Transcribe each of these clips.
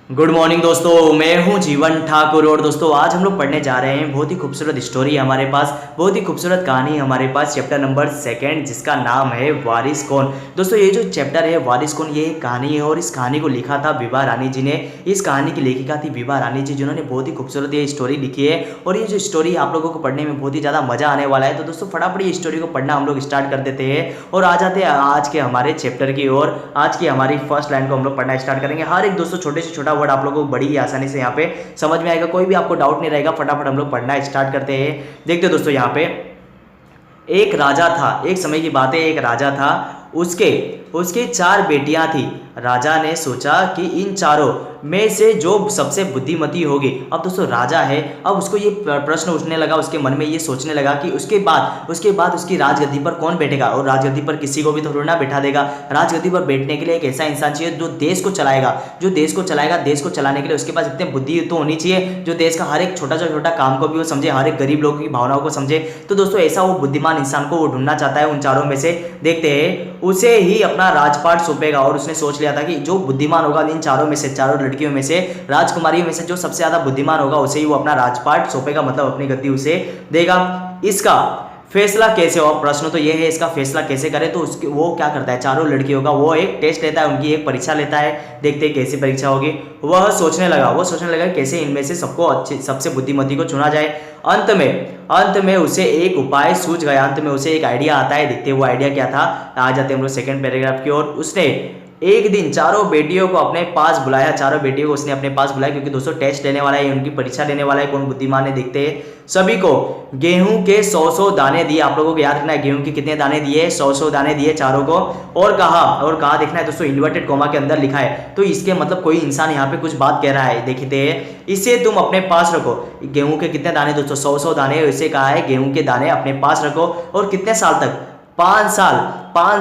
Good morning दोस्तों, मैं हूं जीवन ठाकुर। और दोस्तों आज हम लोग पढ़ने जा रहे हैं बहुत ही खूबसूरत स्टोरी हमारे पास, बहुत ही खूबसूरत कहानी हमारे पास, चैप्टर नंबर 2 जिसका नाम है वारिस कौन। दोस्तों ये जो चैप्टर है वारिस कौन, ये एक कहानी है और इस कहानी को लिखा था विभा रानी जी ने। इस कहानी की लेखिका थी विभा रानी जी, जिन्होंने बहुत ही खूबसूरत ये स्टोरी लिखी है। और ये जो स्टोरी आप लोगों को पढ़ने में बहुत ही ज़्यादा मजा आने वाला है। तो दोस्तों फटाफट ये स्टोरी को पढ़ना हम लोग स्टार्ट कर देते हैं और आ जाते हैं आज के हमारे चैप्टर की ओर। आज की हमारी फर्स्ट लाइन को हम लोग पढ़ना स्टार्ट करेंगे। हर एक दोस्तों छोटे से छोटा वर्ड आप लोगों को बड़ी आसानी से यहाँ पे समझ में आएगा, कोई भी आपको डाउट नहीं रहेगा। फटाफट हम लोग पढ़ना स्टार्ट करते हैं। देखते हो दोस्तों, यहाँ पे एक राजा था। एक समय की बात है, एक राजा था, उसके उसके 4 बेटियां थी। राजा ने सोचा कि इन चारों में से जो सबसे बुद्धिमती होगी। अब दोस्तों राजा है, अब उसको ये प्रश्न उठने लगा, उसके मन में ये सोचने लगा कि उसके बाद उसकी राजगद्दी पर कौन बैठेगा। और राजगद्दी पर किसी को भी तो थोड़ा ना बैठा देगा। राजगद्दी पर बैठने के लिए एक ऐसा इंसान चाहिए जो देश को चलाएगा, देश को चलाने के लिए उसके पास इतनी बुद्धि तो होनी चाहिए जो देश का हर एक छोटा से छोटा काम को भी वो समझे, हर एक गरीब लोगों की भावनाओं को समझे। तो दोस्तों ऐसा वो बुद्धिमान इंसान को वो ढूंढना चाहता है उन चारों में से। देखते हैं, उसे ही अपना राजपाट सौंपेगा। और उसने सोच लिया था कि जो बुद्धिमान होगा इन चारों में से, चारों लड़कियों में से, राजकुमारियों में से जो सबसे ज्यादा बुद्धिमान होगा उसे ही वो अपना राजपाट सौंपेगा, मतलब अपनी गद्दी उसे देगा। इसका फैसला कैसे हो, प्रश्न तो ये है इसका फैसला कैसे करे। तो उसके वो क्या करता है, चारों लड़कियों का वो एक टेस्ट लेता है, उनकी एक परीक्षा लेता है। देखते हैं कैसी परीक्षा होगी। वह सोचने लगा कैसे इनमें से सबको अच्छे सबसे बुद्धिमती को चुना जाए। अंत में उसे एक उपाय सूझ गया, अंत में उसे एक आइडिया आता है। देखते हैं वो आइडिया क्या था। आ जाते हैं हम लोग सेकंड पैराग्राफ की ओर। उसने एक दिन चारों बेटियों को अपने पास बुलाया, चारों बेटियों को उसने अपने पास बुलाया, क्योंकि दोस्तों टेस्ट लेने वाला है, उनकी परीक्षा लेने वाला है कौन बुद्धिमान है। देखते हैं, सभी को गेहूं के 100 दाने दिए। आप लोगों को याद रखना है गेहूं के कितने दाने दिए, 100 दाने दिए चारों को। और कहा देखना है दोस्तों, इन्वर्टेड कोमा के अंदर लिखा है। तो इसके मतलब कोई इंसान यहाँ पे कुछ बात कह रहा है। देखते हैं, इसे तुम अपने पास रखो। गेहूं के कितने दाने दोस्तों, 100 दाने। इसे कहा है गेहूं के दाने अपने पास रखो। और कितने साल तक, 5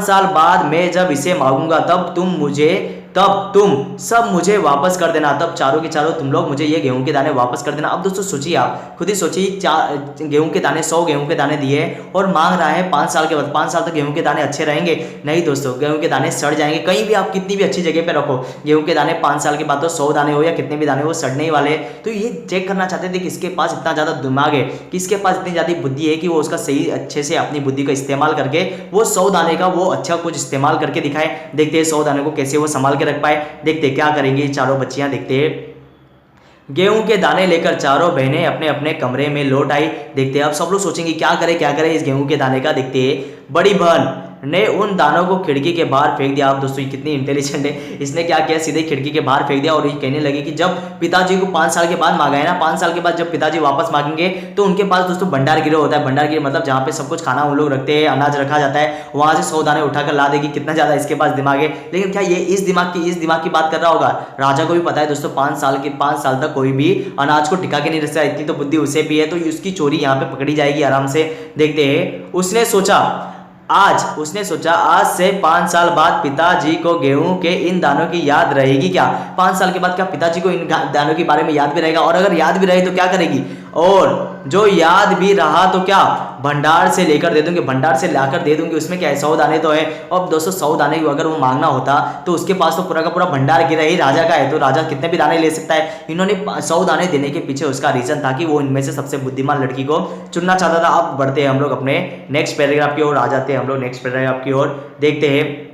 साल बाद मैं जब इसे मांगूंगा तब तुम सब मुझे वापस कर देना। तब चारों के चारों तुम लोग मुझे ये गेहूं के दाने वापस कर देना। अब दोस्तों सोचिए, आप खुद ही सोचिए, गेहूं के दाने 100 गेहूं के दाने दिए और मांग रहा है 5 साल के बाद। 5 साल तक गेहूं के दाने अच्छे रहेंगे? नहीं दोस्तों, गेहूं के दाने सड़ जाएंगे। कहीं भी आप कितनी भी अच्छी जगह पे रखो, गेहूं के दाने 5 साल के बाद तो 100 दाने हो या कितने भी दाने हो, सड़ने ही वाले। तो ये चेक करना चाहते थे कि किसके पास इतना ज़्यादा दिमाग है, किसके पास इतनी ज़्यादा बुद्धि है कि वो उसका सही अच्छे से अपनी बुद्धि का इस्तेमाल करके वो 100 दाने का वो अच्छा कुछ इस्तेमाल करके दिखाए। देखते हैं 100 दाने को कैसे वो संभाल के रख पाए। देखते क्या करेंगी चारों बच्चियां। देखते हैं, गेहूं के दाने लेकर चारों बहनें अपने अपने कमरे में लौट आई। देखते हैं अब सब लोग सोचेंगे क्या करें इस गेहूं के दाने का। देखते हैं, बड़ी बहन ने उन दानों को खिड़की के बाहर फेंक दिया। आप दोस्तों ये कितनी इंटेलिजेंट है, इसने क्या किया, सीधे खिड़की के बाहर फेंक दिया। और ये कहने लगी कि जब पिताजी को 5 साल के बाद मांगा है ना, 5 साल के बाद जब पिताजी वापस मांगेंगे तो उनके पास दोस्तों भंडार गिरो होता है। भंडार गिर मतलब जहाँ पे सब कुछ खाना उन लोग रखते हैं, अनाज रखा जाता है, वहां से 100 दाने उठाकर ला देगी। कितना ज्यादा इसके पास दिमाग है। लेकिन क्या ये इस दिमाग की बात कर रहा होगा? राजा को भी पता है दोस्तों 5 साल तक कोई भी अनाज को टिका के नहीं रख सकता, इतनी तो बुद्धि उसे भी है। तो उसकी चोरी यहाँ पे पकड़ी जाएगी आराम से। देखते हैं, उसने सोचा आज से 5 साल बाद पिताजी को गेहूं के इन दानों की याद रहेगी क्या? 5 साल के बाद क्या पिताजी को इन दानों के बारे में याद भी रहेगा? और अगर याद भी रहे तो क्या करेगी? और जो याद भी रहा तो क्या भंडार से लेकर दे दूंगी, भंडार से लाकर दे दूंगी। उसमें क्या है, 100 दाने तो है। अब दोस्तों 100 दाने अगर वो मांगना होता तो उसके पास तो पूरा का पूरा भंडार गिरा ही राजा का है, तो राजा कितने भी दाने ले सकता है। इन्होंने 100 दाने देने के पीछे उसका रीजन था कि वो इनमें से सबसे बुद्धिमान लड़की को चुनना चाहता था। अब बढ़ते हैं हम लोग अपने नेक्स्ट पैराग्राफ की ओर। आ जाते हैं हम लोग नेक्स्ट पैराग्राफ की ओर। देखते हैं,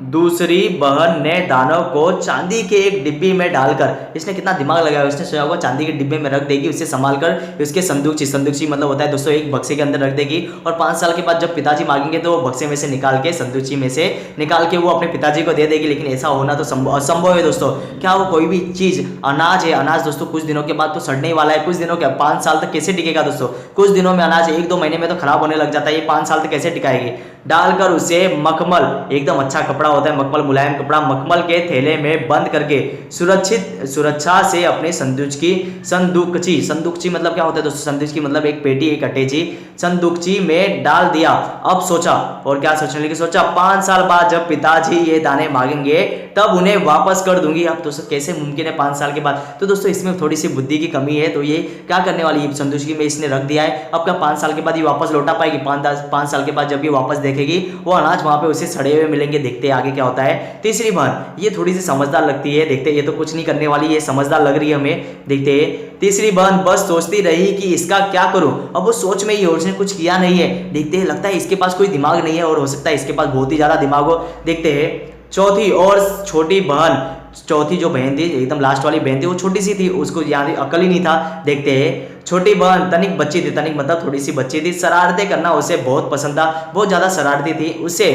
दूसरी बहन ने दानों को चांदी के एक डिब्बी में डालकर, इसने कितना दिमाग लगाया, उसने सोचा होगा चांदी के डिब्बे में रख देगी, उसे संभाल कर उसके संदूकची मतलब होता है दोस्तों एक बक्से के अंदर रख देगी। और 5 साल के बाद जब पिताजी मांगेंगे तो वो बक्से में से निकाल के, संदूकची में से निकाल के वो अपने पिताजी को दे देगी। लेकिन ऐसा होना तो असंभव है दोस्तों। क्या वो कोई भी चीज, अनाज है, अनाज दोस्तों कुछ दिनों के बाद तो सड़ने वाला है। कुछ दिनों के 5 साल तक कैसे टिकेगा दोस्तों? कुछ दिनों में अनाज 1-2 महीने में तो खराब होने लग जाता है, ये 5 साल तक कैसे टिकाएगी? डालकर उसे मखमल, एकदम अच्छा कपड़ा होता है मखमल, मुलायम कपड़ा, मखमल के थैले में बंद करके सुरक्षा से अपने संदूकची मतलब क्या होता है दोस्तों? संदूकची मतलब एक पेटी, एक अटैची, संदूकची में डाल दिया। अब सोचा, और क्या सोचने लगी, सोचा 5 साल बाद जब पिताजी ये दाने मांगेंगे तब उन्हें वापस कर दूंगी। अब दोस्तों कैसे मुमकिन है 5 साल के बाद? तो दोस्तों इसमें थोड़ी सी बुद्धि की कमी है। तो ये क्या करने वाली है, संदूकची में इसने रख दिया है। अब क्या 5 साल के बाद ये वापस लौटा पाएगी? 5 साल के बाद जब ये वापस देखेगी वो अनाज वहां पे उसे सड़े हुए मिलेंगे। देखते आगे क्या होता है। तीसरी बहन ये थोड़ी सी समझदार लगती है, देखते हैं ये तो कुछ नहीं करने वाली, ये समझदार लग रही है हमें, देखते हैं। तीसरी बहन बस सोचती रही कि इसका क्या करूं, अब वो सोच में ही और उसने कुछ किया नहीं है, देखते हैं लगता है इसके पास कोई दिमाग नहीं है और हो सकता है इसके पास बहुत ही ज्यादा दिमाग हो, देखते हैं। चौथी और छोटी बहन, चौथी जो बहन थी एकदम लास्ट वाली बहन थी वो छोटी सी थी, उसको याद अकल ही नहीं था, देखते हैं। छोटी बहन तनिक बच्ची थी, तनिक मतलब थोड़ी सी बच्ची थी, शरारतें करना उसे बहुत पसंद था, बहुत ज्यादा शरारती थी। उसे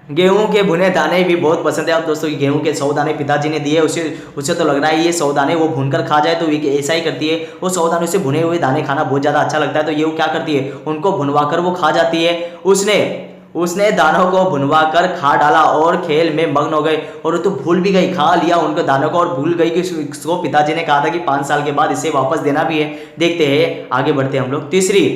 गेहूं के भुने दाने भी बहुत पसंद है। अब दोस्तों गेहूं के 100 दाने पिताजी ने दिए, उसे तो लग रहा है ये 100 दाने वो भुनकर खा जाए, तो ये ऐसा ही करती है, वो 100 दाने से भुने हुए दाने खाना बहुत ज़्यादा अच्छा लगता है, तो ये वो क्या करती है उनको भुनवाकर वो खा जाती है। उसने दानों को भुनवाकर खा डाला और खेल में मग्न हो गई, और वो तो भूल भी गई, खा लिया उनको दानों को और भूल गई कि इसको पिताजी ने कहा था कि 5 साल के बाद इसे वापस देना भी है। देखते हैं आगे बढ़ते हैं हम लोग। तीसरी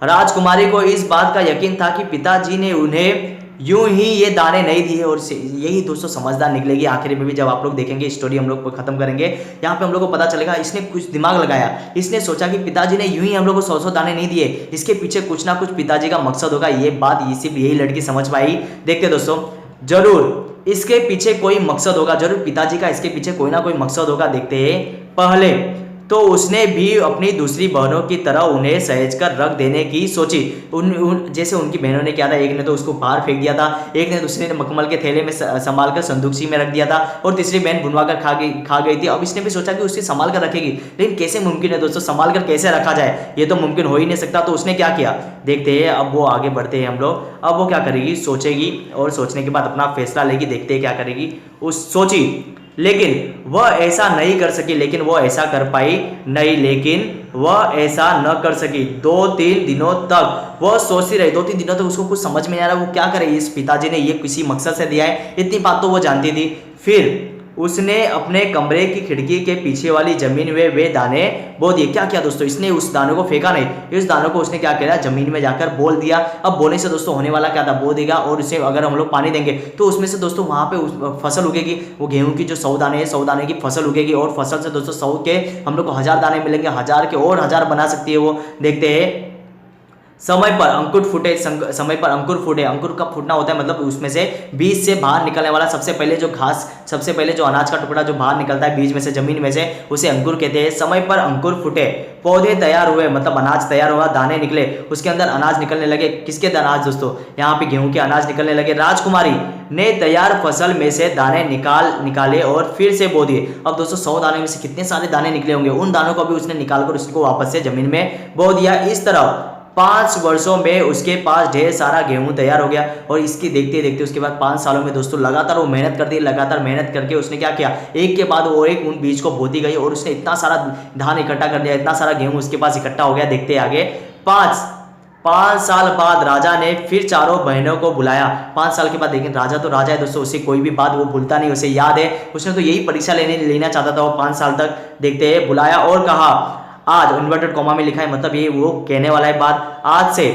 राजकुमारी को इस बात का यकीन था कि पिताजी ने उन्हें यूं ही ये दाने नहीं दिए, और यही दोस्तों समझदार निकलेगी आखिर में भी, जब आप लोग देखेंगे स्टोरी हम लोग खत्म करेंगे, यहाँ पे हम लोग को पता चलेगा इसने कुछ दिमाग लगाया, इसने सोचा कि पिताजी ने यूं ही हम लोग को 100 दाने नहीं दिए, इसके पीछे कुछ ना कुछ पिताजी का मकसद होगा, ये बात सिर्फ यही लड़की समझ पाई। देखते दोस्तों, जरूर इसके पीछे कोई मकसद होगा, जरूर पिताजी का इसके पीछे कोई ना कोई मकसद होगा। देखते हैं। पहले तो उसने भी अपनी दूसरी बहनों की तरह उन्हें सहेज कर रख देने की सोची, जैसे उनकी बहनों ने किया था, एक ने तो उसको बाहर फेंक दिया था, एक ने दूसरे ने मखमल के थैले में संभाल कर संदूकसी में रख दिया था, और तीसरी बहन भुनवा कर खा गई थी। अब इसने भी सोचा कि उसे संभाल कर रखेगी, लेकिन कैसे मुमकिन है दोस्तों, संभाल कर कैसे रखा जाए, ये तो मुमकिन हो ही नहीं सकता। तो उसने क्या किया, देखते हैं। अब वो आगे बढ़ते हैं हम लोग। अब वो क्या करेगी, सोचेगी, और सोचने के बाद अपना फैसला लेगी। देखते हैं क्या करेगी। सोची, लेकिन वह ऐसा नहीं कर सकी, लेकिन वह ऐसा कर पाई नहीं, लेकिन वह ऐसा न कर सकी। 2-3 दिनों तक वह सोचती रही, 2-3 दिनों तक उसको कुछ समझ में नहीं आ रहा वो क्या करे, इस पिताजी ने ये किसी मकसद से दिया है, इतनी बात तो वो जानती थी। फिर उसने अपने कमरे की खिड़की के पीछे वाली जमीन में वे दाने बो दिए। क्या किया दोस्तों, इसने उस दानों को फेंका नहीं, इस दानों को उसने क्या किया, जमीन में जाकर बोल दिया। अब बोने से दोस्तों होने वाला क्या था, बो देगा, और उसे अगर हम लोग पानी देंगे तो उसमें से दोस्तों वहां पे फसल उगेगी, वो गेहूं की जो 100 दाने है, 100 दाने की फसल उगेगी, और फसल से दोस्तों 100 के हम लोग को 1000 दाने मिलेंगे, 1000 के और 1000 बना सकती है वो। देखते हैं। समय पर अंकुर फूटे, समय पर अंकुर फूटे, अंकुर कब फूटना होता है, मतलब उसमें से बीज से बाहर निकलने वाला सबसे पहले जो घास, सबसे पहले जो अनाज का टुकड़ा जो बाहर निकलता है बीज में से, जमीन में से, उसे अंकुर कहते हैं। समय पर अंकुर फूटे, पौधे तैयार हुए, मतलब अनाज तैयार हुआ, दाने निकले, उसके अंदर अनाज निकलने लगे। किसके अनाज दोस्तों, यहाँ पे गेहूं के अनाज निकलने लगे। राजकुमारी ने तैयार फसल में से दाने निकाले और फिर से बो दिए। अब दोस्तों 100 दाने में से कितने सारे दाने निकले होंगे, उन दानों को भी उसने निकालकर उसको वापस से जमीन में बो दिया। इस तरह 5 वर्षों में उसके पास ढेर सारा गेहूं तैयार हो गया, और इसकी देखते देखते उसके बाद 5 सालों में दोस्तों लगातार वो मेहनत करती है, लगातार मेहनत करके उसने क्या किया, एक के बाद वो एक उन बीज को बोती गई, और उसने इतना सारा धान इकट्ठा कर दिया, इतना सारा गेहूं उसके पास इकट्ठा हो गया। देखते आगे। 5 साल बाद राजा ने फिर चारों बहनों को बुलाया। 5 साल के बाद, लेकिन राजा तो राजा है दोस्तों, उसे कोई भी बात वो भूलता नहीं, उसे याद है, उसने तो यही परीक्षा लेना चाहता था वो 5 साल तक। देखते हैं। बुलाया और कहा, आज इन्वर्टेड कॉमा में लिखा है, मतलब ये वो कहने वाला है बात, आज से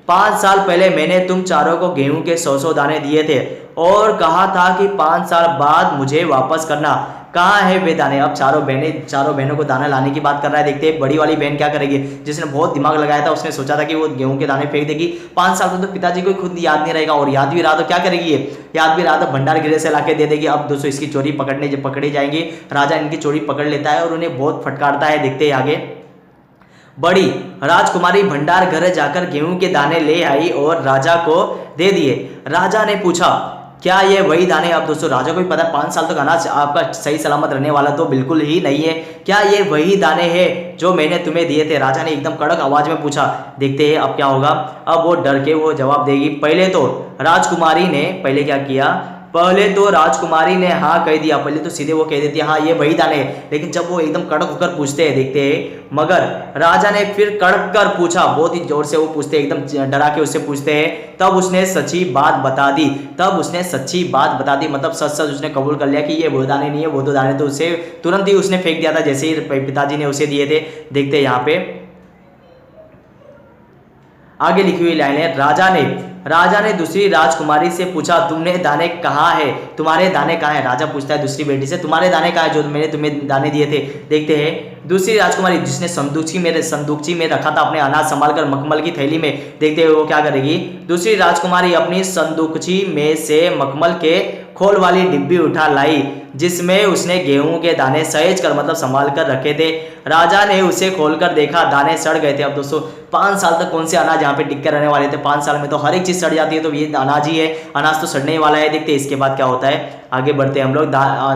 5 साल पहले मैंने तुम चारों को गेहूं के 100 दाने दिए थे और कहा था कि 5 साल बाद मुझे वापस करना। कहाँ है वे दाने। अब चारों बहनों को दाना लाने की बात कर रहा है। देखते हैं बड़ी वाली बहन क्या करेगी, जिसने बहुत दिमाग लगाया था, उसने सोचा था कि वो गेहूं के दाने फेंक देगी। 5 साल तक तो पिताजी को खुद याद नहीं रहेगा, और याद भी रहा तो क्या करेगी, ये याद भी रहा तो भंडार गृह से लाके दे देगी। अब दोस्तों इसकी चोरी पकड़ी जाएंगी, राजा इनकी चोरी पकड़ लेता है और उन्हें बहुत फटकारता है। देखते हैं आगे। बड़ी राजकुमारी भंडार घर जाकर गेहूं के दाने ले आई और राजा को दे दिए। राजा ने पूछा, क्या ये वही दाने। अब दोस्तों राजा को भी पता है 5 साल तक अनाज आपका सही सलामत रहने वाला तो बिल्कुल ही नहीं है। क्या ये वही दाने हैं जो मैंने तुम्हें दिए थे। राजा ने एकदम कड़क आवाज में पूछा। देखते हैं अब क्या होगा। अब वो डर के वो जवाब देगी। पहले तो राजकुमारी ने हाँ कह दिया। पहले तो सीधे वो कह देती है हाँ ये वही दाने हैं, लेकिन जब वो एकदम कड़क होकर पूछते हैं, देखते हैं मगर राजा ने फिर कड़क कर पूछा, बहुत ही जोर से वो पूछते हैं, एकदम डरा के उससे पूछते हैं। तब उसने सच्ची बात बता दी, मतलब सच उसने कबूल कर लिया कि ये वो दाने नहीं है, वो दो दाने तो उसे तुरंत ही उसने फेंक दिया था जैसे ही पिताजी ने उसे दिए थे। देखते हैं यहाँ पे आगे लिखी हुई लाइन है, राजा ने दूसरी राजकुमारी से पूछा, तुमने दाने कहाँ है, तुम्हारे दाने कहाँ है। राजा पूछता है दूसरी बेटी से, तुम्हारे दाने कहाँ है जो मैंने तुम्हें दाने दिए थे। देखते हैं दूसरी राजकुमारी जिसने संदूकची में रखा था अपने अनाज संभाल कर मखमल की थैली में, देखते हैं वो क्या करेगी। दूसरी राजकुमारी अपनी संदूकची में से मखमल के खोल वाली डिब्बी उठा लाई जिसमें उसने गेहूं के दाने सहेज कर मतलब संभाल कर रखे थे। राजा ने उसे खोलकर देखा, दाने सड़ गए थे। अब दोस्तों 5 साल तक कौन से अनाज यहाँ पे टिक कर रहने वाले थे, 5 साल में तो हर एक चीज सड़ जाती है, तो ये अनाज ही है, अनाज तो सड़ने ही वाला है। देखते हैं इसके बाद क्या होता है, आगे बढ़ते हैं हम लोग।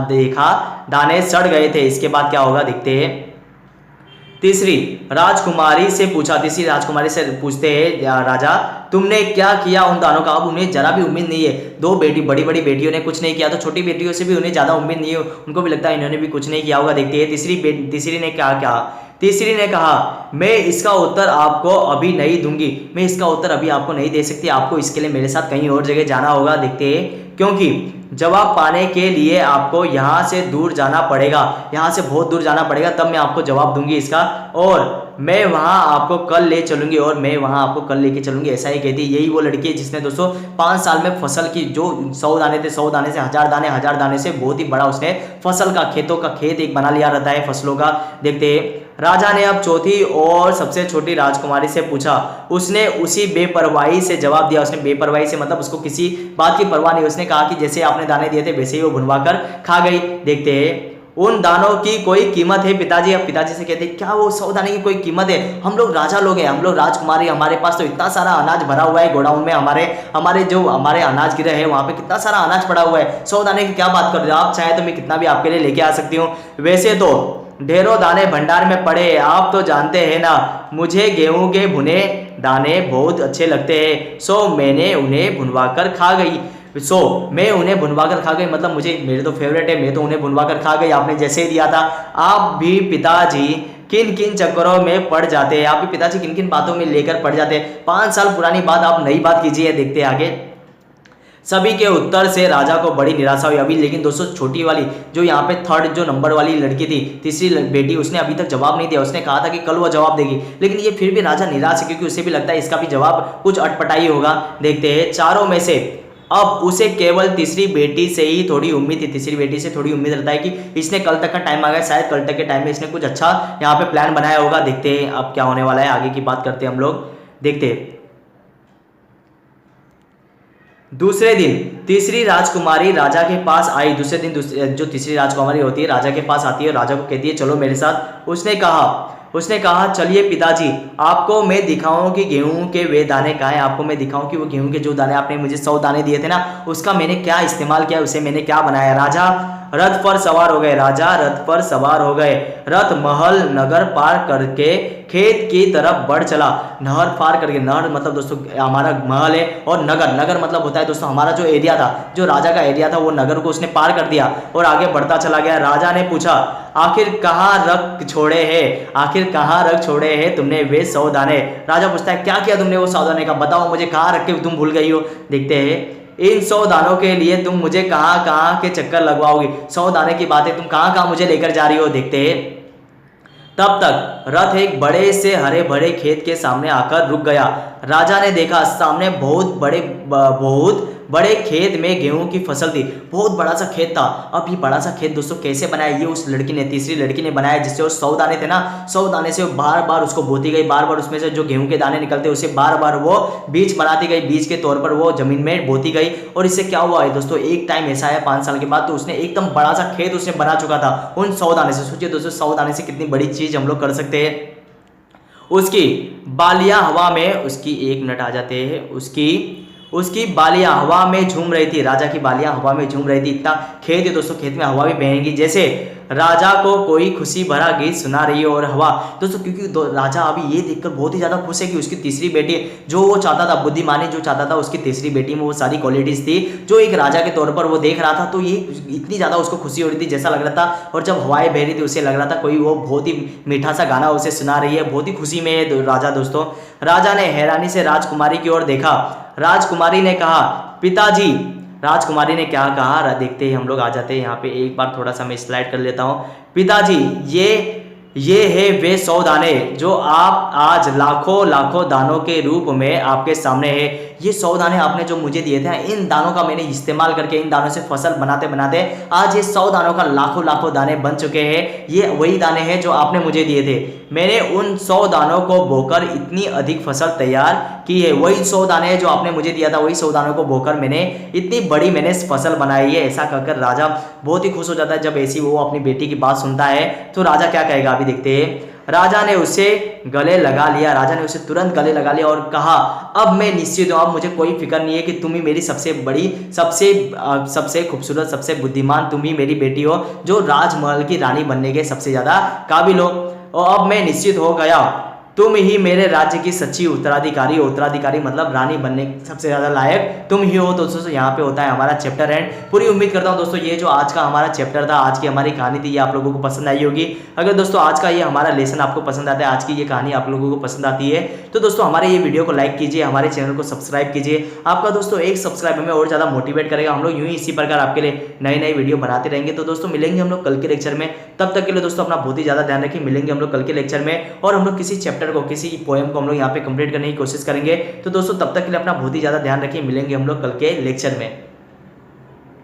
देखा दाने सड़ गए थे, इसके बाद क्या होगा देखते हैं। तीसरी राजकुमारी से पूछते हैं राजा, तुमने क्या किया उन दानों का। अब उन्हें जरा भी उम्मीद नहीं है, दो बड़ी बड़ी बेटियों ने कुछ नहीं किया तो छोटी बेटियों से भी उन्हें ज्यादा उम्मीद नहीं है, उनको भी लगता है इन्होंने भी कुछ नहीं किया होगा। देखते हैं तीसरी ने क्या कहा। तीसरी ने कहा, मैं इसका उत्तर आपको अभी नहीं दूंगी, मैं इसका उत्तर अभी आपको नहीं दे सकती, आपको इसके लिए मेरे साथ कहीं और जगह जाना होगा। देखते हैं क्योंकि जवाब पाने के लिए आपको यहाँ से दूर जाना पड़ेगा, यहाँ से बहुत दूर जाना पड़ेगा, तब मैं आपको जवाब दूंगी इसका, और मैं वहाँ आपको कल ले चलूंगी, और मैं वहाँ आपको कल लेके चलूंगी। ऐसा ही कहती है। यही वो लड़की है जिसने दोस्तों 5 साल में फसल की जो 100 दाने थे, 100 दाने से 1000 दाने, 1000 दाने से बहुत ही बड़ा उसने फसल का खेतों का खेत एक बना लिया रहता है फसलों का। देखते हैं राजा ने अब चौथी और सबसे छोटी राजकुमारी से पूछा, उसने उसी बेपरवाही से जवाब दिया। उसने बेपरवाही से मतलब उसको किसी बात की परवाह नहीं, उसने कहा कि जैसे आपने दाने दिए थे वैसे ही वो भुनवा कर खा गई। देखते हैं उन दानों की कोई कीमत है पिताजी। अब पिताजी से कहते हैं, क्या वो 100 दाने की कोई कीमत है, हम लोग राजा लोग हैं, हम लोग राजकुमारी, हमारे पास तो इतना सारा अनाज भरा हुआ है गोडाउन में, हमारे अनाज गिरे हैं वहां पे कितना सारा अनाज पड़ा हुआ है, 100 दाने की क्या बात कर रहे हो आप, चाहे तो मैं कितना भी आपके लिए लेके आ सकती हूँ। वैसे तो ढेरों दाने भंडार में पड़े, आप तो जानते हैं ना, मुझे गेहूं के भुने दाने बहुत अच्छे लगते हैं, सो मैं उन्हें भुनवा कर खा गई, मतलब मेरे तो फेवरेट है, मैं तो उन्हें भुनवा कर खा गई, आपने जैसे ही दिया था। आप भी पिताजी किन किन चक्करों में पड़ जाते हैं, आप भी पिताजी किन किन बातों में लेकर पड़ जाते हैं, 5 साल पुरानी बात आप नई बात कीजिए। देखते आगे। सभी के उत्तर से राजा को बड़ी निराशा हुई। अभी लेकिन दोस्तों छोटी वाली जो यहाँ पे 3rd जो नंबर वाली लड़की थी, तीसरी बेटी, उसने अभी तक जवाब नहीं दिया। उसने कहा था कि कल वो जवाब देगी, लेकिन ये फिर भी राजा निराश है क्योंकि उसे भी लगता है इसका भी जवाब कुछ अटपटाई होगा। देखते हैं चारों में से अब उसे केवल तीसरी बेटी से ही थोड़ी उम्मीद थी, तीसरी बेटी से थोड़ी उम्मीद रहता है कि इसने कल तक का टाइम आ गया, शायद कल तक के टाइम में इसने कुछ अच्छा यहाँ पे प्लान बनाया होगा। देखते हैं अब क्या होने वाला है, आगे की बात करते हैं हम लोग। देखते हैं दूसरे दिन तीसरी राजकुमारी राजा के पास आई। दूसरे दिन जो तीसरी राजकुमारी होती है राजा के पास आती है और राजा को कहती है चलो मेरे साथ। उसने कहा चलिए पिताजी, आपको मैं दिखाऊं कि गेहूं के वे दाने कहाँ हैं, आपको मैं दिखाऊं कि वो गेहूं के जो दाने आपने मुझे 100 दाने दिए थे ना, उसका मैंने क्या इस्तेमाल किया, उसे मैंने क्या बनाया। राजा रथ पर सवार हो गए। रथ महल नगर पार करके खेत की तरफ बढ़ चला। नहर पार करके, नहर मतलब दोस्तों हमारा महल है, और नगर मतलब होता है दोस्तों हमारा जो एरिया था, जो राजा का एरिया था, वो नगर को उसने पार कर दिया और आगे बढ़ता चला गया। राजा ने पूछा, आखिर कहाँ रख छोड़े हैं तुमने वे 100 दाने। राजा पूछता है क्या किया तुमने वो 100 दाने का, बताओ मुझे, कहाँ रख के तुम भूल गई हो। देखते हैं इन 100 दानों के लिए तुम मुझे कहाँ के चक्कर लगवाओगी, 100 दाने की बातें तुम कहाँ मुझे लेकर जा रही हो। देखते हैं तब तक रथ एक बड़े से हरे भरे खेत के सामने आकर रुक गया। राजा ने देखा सामने बहुत बड़े खेत में गेहूं की फसल थी। बहुत बड़ा सा खेत था। अब ये बड़ा सा खेत दोस्तों कैसे बनाया, ये उस लड़की ने, तीसरी लड़की ने बनाया, जिससे वो 100 दाने थे ना, 100 दाने से बार बार उसको बोती गई, बार बार उसमें से जो गेहूं के दाने निकलते उसे बार बार वो बीज बनाती गई, बीज के तौर पर वो जमीन में बोती गई। और इससे क्या हुआ है दोस्तों, एक टाइम ऐसा है 5 साल के बाद तो उसने एकदम बड़ा सा खेत उसने बना चुका था उन 100 दाने से। सोचिए दोस्तों 100 दाने से कितनी बड़ी चीज हम लोग कर सकते हैं। उसकी बालियां हवा में, उसकी बालियां हवा में झूम रही थी। राजा की बालियां हवा में झूम रही थी। इतना खेत है दोस्तों, खेत में हवा भी बहेगी जैसे राजा को कोई खुशी भरा गीत सुना रही है। और हवा दोस्तों क्योंकि राजा अभी ये देखकर बहुत ही ज्यादा खुश है कि उसकी तीसरी बेटी, जो वो चाहता था, बुद्धिमानी जो चाहता था, उसकी तीसरी बेटी में वो सारी क्वालिटीज थी जो एक राजा के तौर पर वो देख रहा था। तो ये इतनी ज्यादा उसको खुशी हो रही थी, जैसा लग रहा था, और जब हवाएं बह रही थी उसे लग रहा था कोई वो बहुत ही मीठा सा गाना उसे सुना रही है। बहुत ही खुशी में है राजा दोस्तों। राजा ने हैरानी से राजकुमारी की ओर देखा। राजकुमारी ने कहा, पिताजी। राजकुमारी ने क्या कहा देखते ही हम लोग आ जाते हैं यहाँ पे। एक बार थोड़ा सा मैं स्लाइड कर लेता हूँ। पिताजी, ये है वे 100 दाने जो आप आज लाखों लाखों दानों के रूप में आपके सामने है। ये 100 दाने आपने जो मुझे दिए थे, इन दानों का मैंने इस्तेमाल करके इन दानों से फसल बनाते बनाते आज ये 100 दानों का लाखों लाखों दाने बन चुके हैं। ये वही दाने हैं जो आपने मुझे दिए थे। मैंने उन 100 दानों को बोकर इतनी अधिक फसल तैयार की है। वही 100 दाने हैं जो आपने मुझे दिया था, वही 100 दानों को बोकर मैंने इतनी बड़ी मैंने फसल बनाई है। ऐसा कहकर राजा बहुत ही खुश हो जाता है। जब ऐसी वो अपनी बेटी की बात सुनता है तो राजा क्या कहेगा अभी देखते हैं। राजा ने उसे गले लगा लिया, राजा ने उसे तुरंत गले लगा लिया और कहा, अब मैं निश्चित हूं, अब मुझे कोई फिक्र नहीं है कि तुम ही मेरी सबसे बड़ी, सबसे खूबसूरत, सबसे बुद्धिमान तुम ही मेरी बेटी हो जो राजमहल की रानी बनने के सबसे ज्यादा काबिल हो। और अब मैं निश्चित हो गया, तुम ही मेरे राज्य की सच्ची उत्तराधिकारी हो। उत्तराधिकारी मतलब रानी बनने सबसे ज्यादा लायक तुम ही हो। तो दोस्तों यहाँ पे होता है हमारा चैप्टर एंड। पूरी उम्मीद करता हूँ दोस्तों ये जो आज का हमारा चैप्टर था, आज की हमारी कहानी थी, ये आप लोगों को पसंद आई होगी। अगर दोस्तों आज का ये हमारा लेसन आपको पसंद आता है, आज की ये कहानी आप लोगों को पसंद आती है, तो दोस्तों हमारे ये वीडियो को लाइक कीजिए, हमारे चैनल को सब्सक्राइब कीजिए। आपका दोस्तों एक सब्सक्राइब हमें और ज्यादा मोटिवेट करेगा। हम लोग यूं ही इसी प्रकार आपके लिए नई नई वीडियो बनाते रहेंगे। तो दोस्तों मिलेंगे हम लोग कल के लेक्चर में। तब तक के लिए दोस्तों अपना बहुत ही ज्यादा ध्यान रखिए। मिलेंगे हम लोग कल के लेक्चर में और हम लोग किसी चैप्टर को, किसी पोएम को हम लोग यहाँ पे कंप्लीट करने की कोशिश करेंगे। तो दोस्तों तब तक के लिए अपना बहुत ही ज्यादा ध्यान रखिए। मिलेंगे हम लोग कल के लेक्चर में।